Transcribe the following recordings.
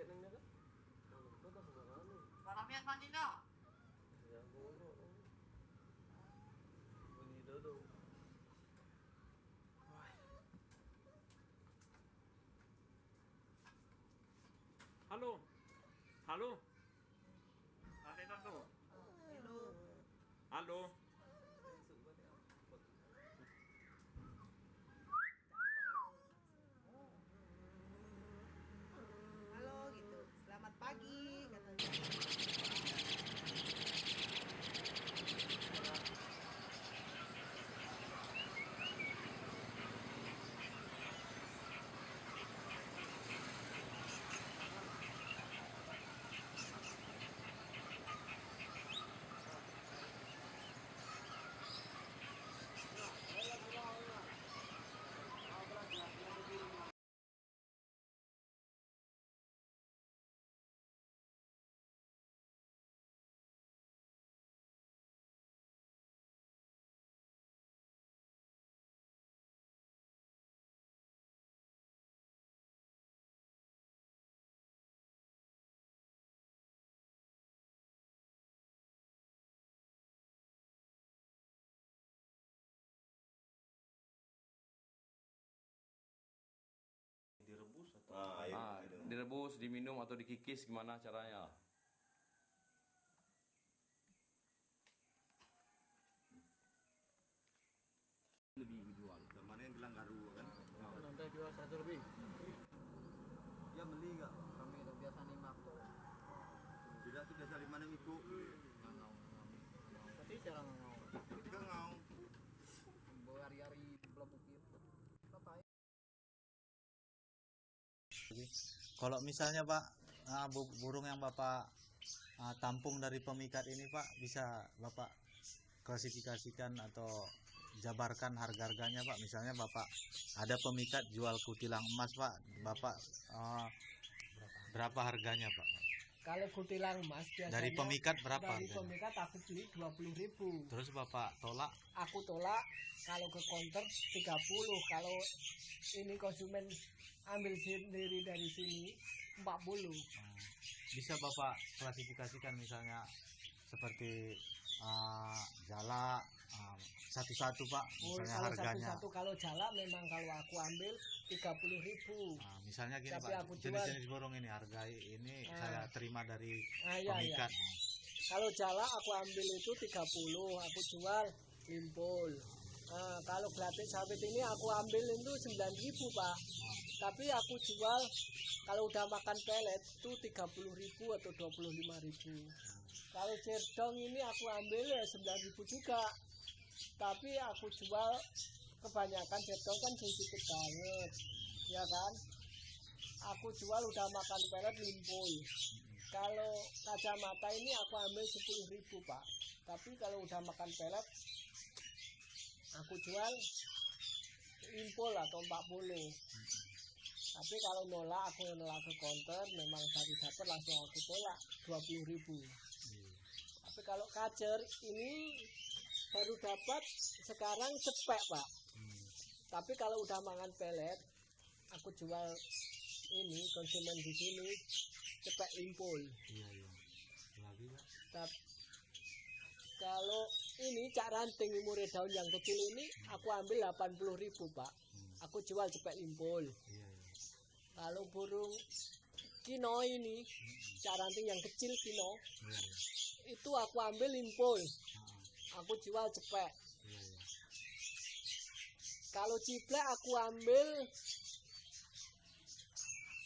nang kan? Nang kan sembarang. Paramian manina. Ya gono. Bunyi dodo. Halo. Halo. Ada itu. Hello. Halo. Halo gitu. Selamat pagi katanya. Direbus atau direbus, diminum atau dikikis, gimana caranya? lebih dijual. Mana yang bilang garu kan? Nanti jual 100 lebih. Dia beli nggak? Kami itu biasa nimak tuh. Tidak tuh biasa 5 ikut. Ngau. Tapi jarang ngau. Kita ngau. Berhari-hari belum bukit. Apa ya? Kalau misalnya Pak, burung yang Bapak tampung dari pemikat ini Pak, bisa Bapak klasifikasikan atau jabarkan harga-harganya Pak. Misalnya Bapak ada pemikat jual kutilang emas Pak, Bapak berapa harganya Pak? Kalau kutilang emas biasanya Dari pemikat berapa dari harganya? pemikat aku beli 20.000. Terus Bapak tolak? Aku tolak kalau ke counter 30. Kalau ini konsumen ambil sendiri dari sini 40. Bisa Bapak klasifikasikan misalnya seperti jala satu-satu Pak, misalnya Kalau harganya. satu-satu, kalau jala memang kalau aku ambil 30.000. Misalnya gini Tapi Pak, aku jenis-jenis burung ini harga ini saya terima dari iya. pemikat. Kalau jala aku ambil itu 30, aku jual limpul. Kalau gelatik sawit ini aku ambil itu 9.000 Pak. Tapi aku jual kalau udah makan pelet itu 30.000 atau 25.000. Kalau cerdong ini aku ambil ya 9.000 juga. Tapi aku jual kebanyakan cerdong kan sedikit banget, ya kan? Aku jual udah makan pelet limpul. Kalau kacamata ini aku ambil 10.000 Pak. Tapi kalau udah makan pelet aku jual limpul atau 40. Tapi kalau nolak aku ke counter, memang tadi dapat langsung aku tolak 20.000. Tapi kalau kacer ini baru dapat sekarang cepek Pak. Tapi kalau udah makan pelet, aku jual ini konsumen di sini cepek limpul. Iya. Lagi Pak. Kalau ini cak ranting umur daun yang kecil ini aku ambil 80.000 Pak. Aku jual cepek limpul. Iya. Kalau burung kino ini cak ranting yang kecil kino, itu aku ambil limpul. Aku jual cepek. Kalau ciblek aku ambil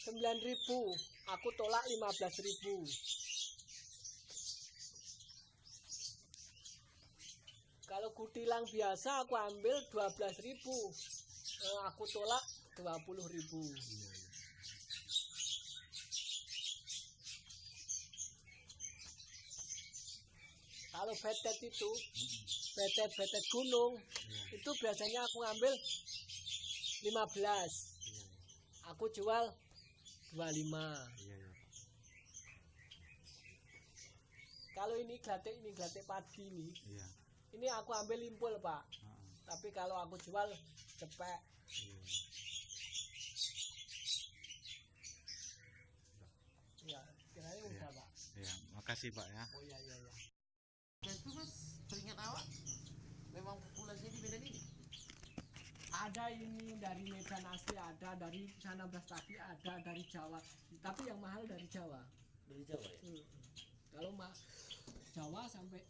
9.000, aku tolak 15.000. Kalau kutilang biasa aku ambil 12.000, aku tolak 20.000. Kalau betet itu, betet gunung, itu biasanya aku ambil 15, aku jual 25. Kalau ini gelatik padi ini aku ambil limpul Pak. Tapi kalau aku jual cepek. Makasih Pak ya. Oh iya. Dan itu mas, teringat awak memang populasinya di Medan ini. Ada ini dari Medan asli, ada dari sana Brastagi, ada dari Jawa. Tapi yang mahal dari Jawa. Dari Jawa ya? Kalau Jawa sampai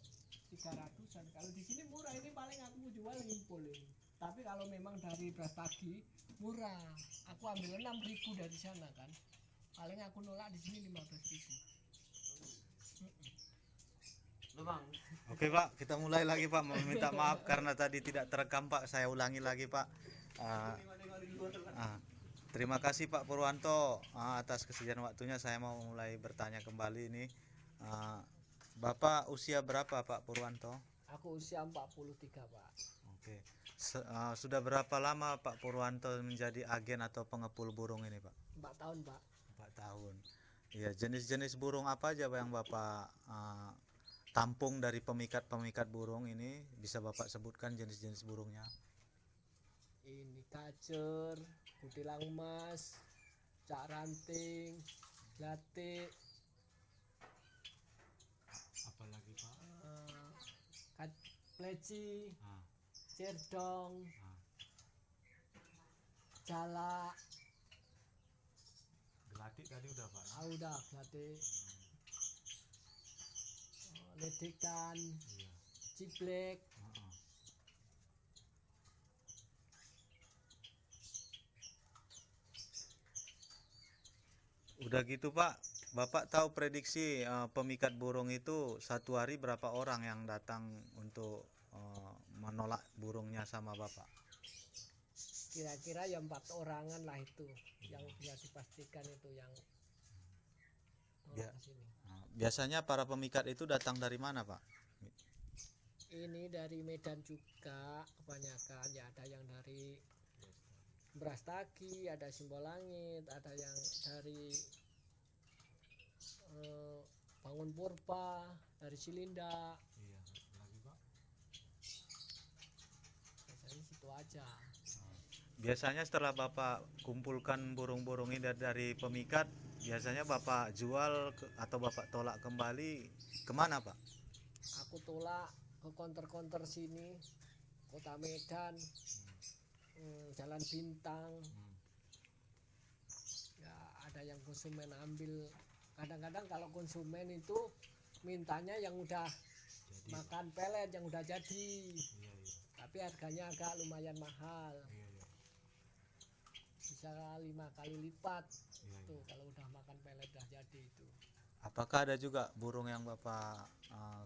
300-an. Kalau di sini murah, ini paling aku jual ngimpul ini. Tapi kalau memang dari Brastagi murah. Aku ambil 6.000 dari sana kan. Paling aku nolak di sini 15.000. Memang. Oke Pak, kita mulai lagi Pak. Meminta maaf karena tadi tidak terekam Pak. Saya ulangi lagi Pak. Terima kasih Pak Purwanto atas kesediaan waktunya. Saya mau mulai bertanya kembali ini. Bapak usia berapa Pak Purwanto? Aku usia 43 Pak. Oke. Sudah berapa lama Pak Purwanto menjadi agen atau pengepul burung ini Pak? 4 tahun Pak. 4 tahun. Iya, jenis-jenis burung apa aja Pak yang Bapak tampung dari pemikat-pemikat burung ini? Bisa Bapak sebutkan jenis-jenis burungnya? Ini kacer, kutilang emas, cak ranting, latik, Apalagi Pak? pleci, cerdong, jalak, Gelatik tadi udah Pak? udah latik, ledekan, ciblek. Udah gitu Pak, Bapak tahu prediksi pemikat burung itu satu hari berapa orang yang datang untuk menolak burungnya sama Bapak? Kira-kira ya 4 orangan lah itu yang bisa dipastikan itu yang Ya. ke sini. Biasanya para pemikat itu datang dari mana Pak? Ini dari Medan juga kebanyakan, ya ada yang dari Brastagi, ada Simbolangit, ada yang dari Bangun Purba, dari Silinda. Iya, lagi Pak. Biasanya situ aja. Biasanya setelah Bapak kumpulkan burung-burung ini dari pemikat, biasanya Bapak jual atau Bapak tolak kembali kemana Pak? Aku tolak ke konter-konter sini, Kota Medan, Jalan Bintang. Ya ada yang konsumen ambil. Kadang-kadang kalau konsumen itu mintanya yang udah makan pelet, yang udah jadi. Tapi harganya agak lumayan mahal. Bisa 5 kali lipat tuh kalau udah makan pelet udah jadi itu. Apakah ada juga burung yang Bapak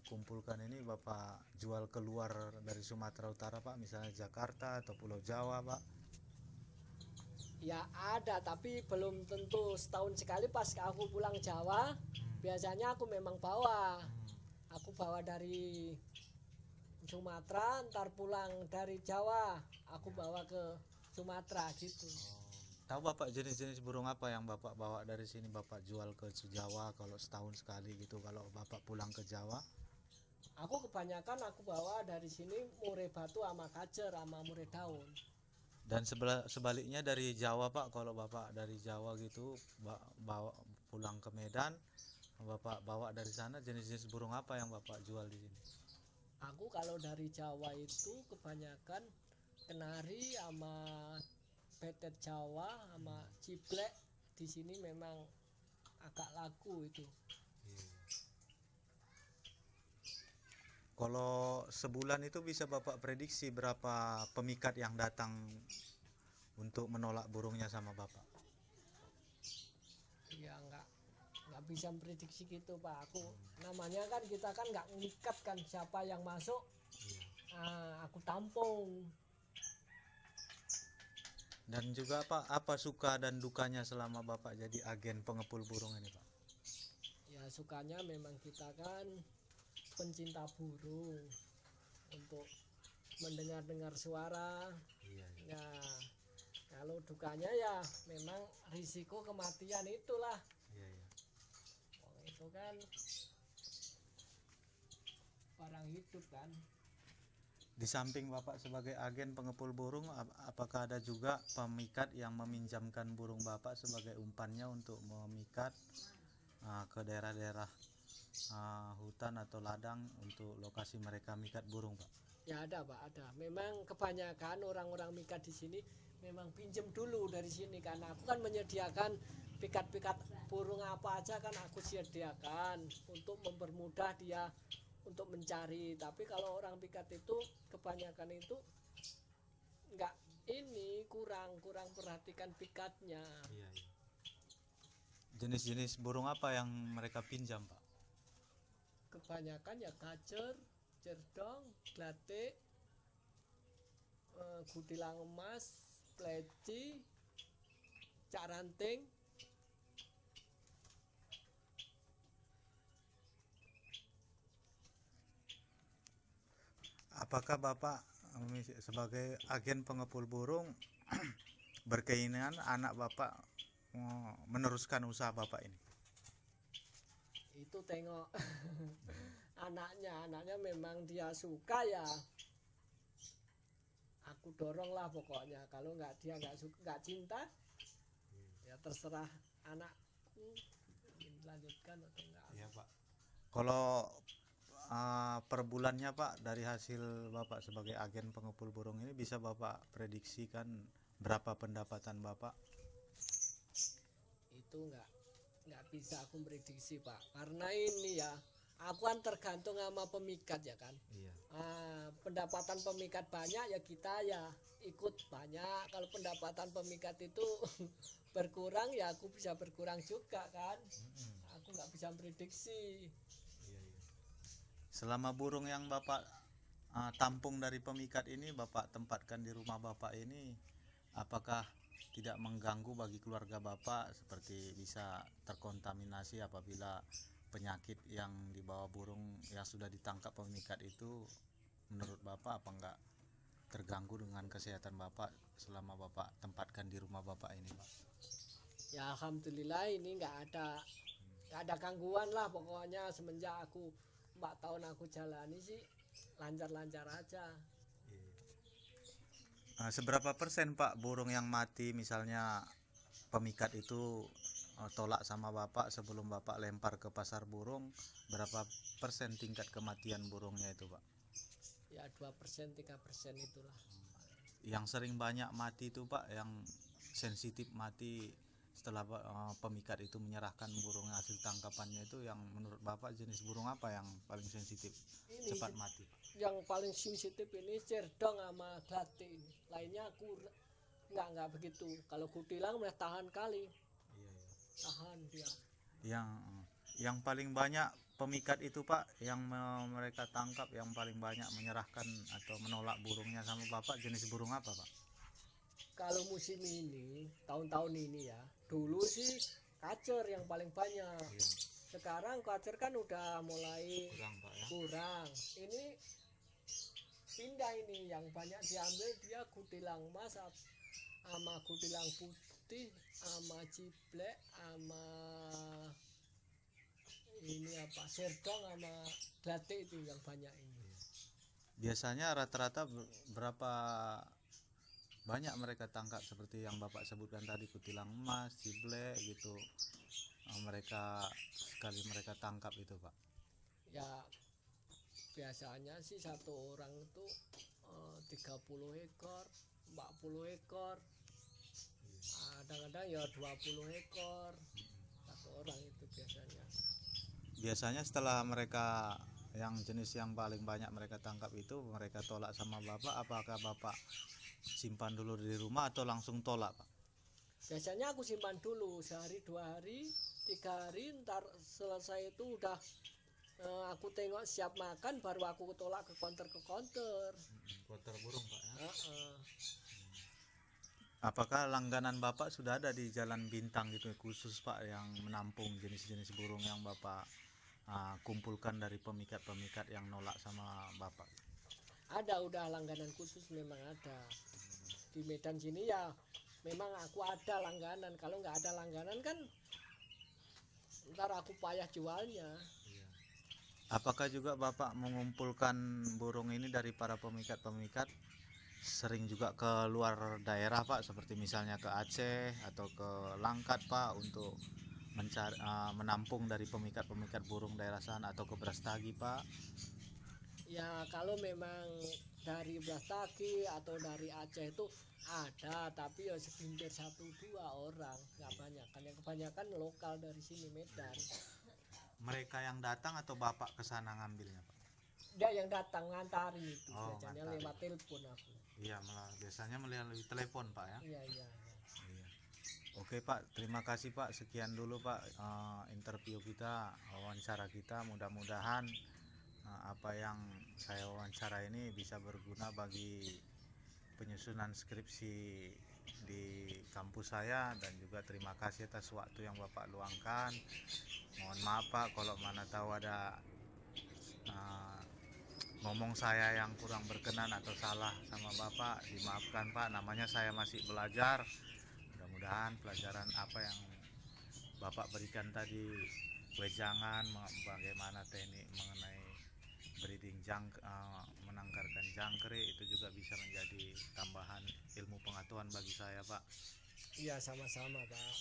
kumpulkan ini Bapak jual keluar dari Sumatera Utara Pak, misalnya Jakarta atau Pulau Jawa Pak? Ya ada, tapi belum tentu. Setahun sekali pas aku pulang Jawa, biasanya aku memang bawa. Aku bawa dari Sumatera, ntar pulang dari Jawa, aku bawa ke Sumatera gitu. Tahu Bapak jenis-jenis burung apa yang Bapak bawa dari sini Bapak jual ke Jawa kalau setahun sekali gitu kalau Bapak pulang ke Jawa? Aku kebanyakan aku bawa dari sini murai batu sama kacer sama murai daun. Dan sebaliknya dari Jawa Pak, kalau Bapak dari Jawa gitu bawa pulang ke Medan, Bapak bawa dari sana jenis-jenis burung apa yang Bapak jual di sini? Aku kalau dari Jawa itu kebanyakan kenari sama petet Jawa sama ciblek di sini memang agak laku itu. Kalau sebulan itu bisa Bapak prediksi berapa pemikat yang datang untuk menolak burungnya sama Bapak? Ya nggak bisa prediksi gitu Pak. Aku namanya kan kita kan nggak ngikat kan siapa yang masuk. Aku tampung. Dan juga Pak, apa suka dan dukanya selama Bapak jadi agen pengepul burung ini Pak? Ya sukanya memang kita kan pencinta burung untuk mendengar-dengar suara. Ya kalau dukanya ya memang risiko kematian itulah. Itu kan barang hidup kan. Di samping Bapak sebagai agen pengepul burung, apakah ada juga pemikat yang meminjamkan burung Bapak sebagai umpannya untuk memikat ke daerah-daerah hutan atau ladang untuk lokasi mereka mikat burung, Pak? Ya ada Pak, ada. Memang kebanyakan orang-orang mikat di sini memang pinjem dulu dari sini, karena aku kan menyediakan pikat-pikat burung apa aja kan aku sediakan untuk mempermudah dia untuk mencari. Tapi kalau orang pikat itu kebanyakan itu enggak, ini kurang perhatikan pikatnya. Iya, iya. Jenis-jenis burung apa yang mereka pinjam, Pak? Kebanyakan ya kacer, cerdong, glatik, kutilang emas, pleci, cak ranting. Apakah Bapak sebagai agen pengepul burung berkeinginan anak Bapak meneruskan usaha Bapak ini? Itu tengok anaknya memang dia suka ya aku dorong lah pokoknya. Kalau dia nggak suka, nggak cinta, ya terserah anakku ingin lanjutkan atau enggak. Iya, Pak. Kalau per bulannya, Pak, dari hasil Bapak sebagai agen pengepul burung ini bisa Bapak prediksikan berapa pendapatan Bapak? Itu nggak bisa aku prediksi Pak, karena ini ya aku kan tergantung sama pemikat ya kan. Iya. Pendapatan pemikat banyak ya kita ya ikut banyak. Kalau pendapatan pemikat itu berkurang ya aku bisa berkurang juga kan. Aku nggak bisa prediksi. Iya, iya. Selama burung yang Bapak tampung dari pemikat ini Bapak tempatkan di rumah Bapak ini, apakah tidak mengganggu bagi keluarga Bapak, seperti bisa terkontaminasi apabila penyakit yang dibawa burung yang sudah ditangkap pemikat itu, menurut Bapak apa enggak terganggu dengan kesehatan Bapak selama Bapak tempatkan di rumah Bapak ini, Pak? Ya alhamdulillah ini nggak ada gangguan lah pokoknya. Semenjak aku 4 tahun aku jalani sih lancar-lancar aja. Seberapa persen Pak burung yang mati misalnya pemikat itu tolak sama Bapak sebelum Bapak lempar ke pasar burung, berapa persen tingkat kematian burungnya itu, Pak? Ya 2%, 3% itulah. Yang sering banyak mati itu, Pak, yang sensitif mati setelah pemikat itu menyerahkan burung hasil tangkapannya itu, yang menurut Bapak jenis burung apa yang paling sensitif Ini cepat mati, Pak? Yang paling sensitif ini cerdong sama glatik ini. Lainnya aku nggak begitu. Kalau kutilang udah tahan kali. Iya, iya. Tahan dia. Yang paling banyak pemikat itu, Pak, yang mereka tangkap yang paling banyak menyerahkan atau menolak burungnya sama Bapak, jenis burung apa, Pak? Kalau musim ini, tahun-tahun ini ya, dulu sih kacer yang paling banyak. Iya. Sekarang kacer kan udah mulai Kurang, Pak, ya? kurang. Ini pindah, ini yang banyak diambil dia kutilang emas sama kutilang putih sama ciblek sama ini apa serdong sama glatik, itu yang banyak ini. Biasanya rata-rata berapa banyak mereka tangkap seperti yang Bapak sebutkan tadi, kutilang emas, ciblek gitu, mereka sekali mereka tangkap itu, Pak? Ya biasanya sih satu orang itu 30 ekor 40 ekor, kadang-kadang ya 20 ekor satu orang itu biasanya. Biasanya setelah mereka yang jenis yang paling banyak mereka tangkap itu mereka tolak sama Bapak, apakah Bapak simpan dulu di rumah atau langsung tolak, Pak? Biasanya aku simpan dulu sehari 2 hari 3 hari, ntar selesai itu udah aku tengok siap makan baru aku tolak ke counter Counter burung, Pak, ya? Apakah Apakah langganan Bapak sudah ada di Jalan Bintang gitu khusus, Pak, yang menampung jenis-jenis burung yang Bapak kumpulkan dari pemikat-pemikat yang nolak sama Bapak? Ada, udah langganan khusus memang ada. Di Medan sini ya memang aku ada langganan. Kalau nggak ada langganan kan ntar aku payah jualnya. Apakah juga Bapak mengumpulkan burung ini dari para pemikat-pemikat, sering juga ke luar daerah, Pak, seperti misalnya ke Aceh atau ke Langkat, Pak, untuk menampung dari pemikat-pemikat burung daerah sana atau ke Brastagi Pak? Ya kalau memang dari Brastagi atau dari Aceh itu ada, tapi ya segelintir 1-2 orang, nggak banyak kan, yang kebanyakan lokal dari sini Medan. Mereka yang datang atau Bapak ke sana ngambilnya Pak? Dia yang datang ngantari itu, Oh, biasanya ngantari. lewat telepon aku. Iya, biasanya melalui telepon Pak ya. Iya. Iya. Oke Pak, terima kasih Pak. Sekian dulu Pak interview kita, wawancara kita. Mudah-mudahan apa yang saya wawancara ini bisa berguna bagi penyusunan skripsi di kampus saya, dan juga terima kasih atas waktu yang Bapak luangkan. Mohon maaf Pak kalau mana tahu ada ngomong saya yang kurang berkenan atau salah sama Bapak, dimaafkan Pak. Namanya saya masih belajar. Mudah-mudahan pelajaran apa yang Bapak berikan tadi, wejangan, bagaimana teknik mengenai breeding menangkarkan jangkrik, itu juga bisa menjadi tambahan ilmu pengetahuan bagi saya Pak. Iya, sama-sama Pak.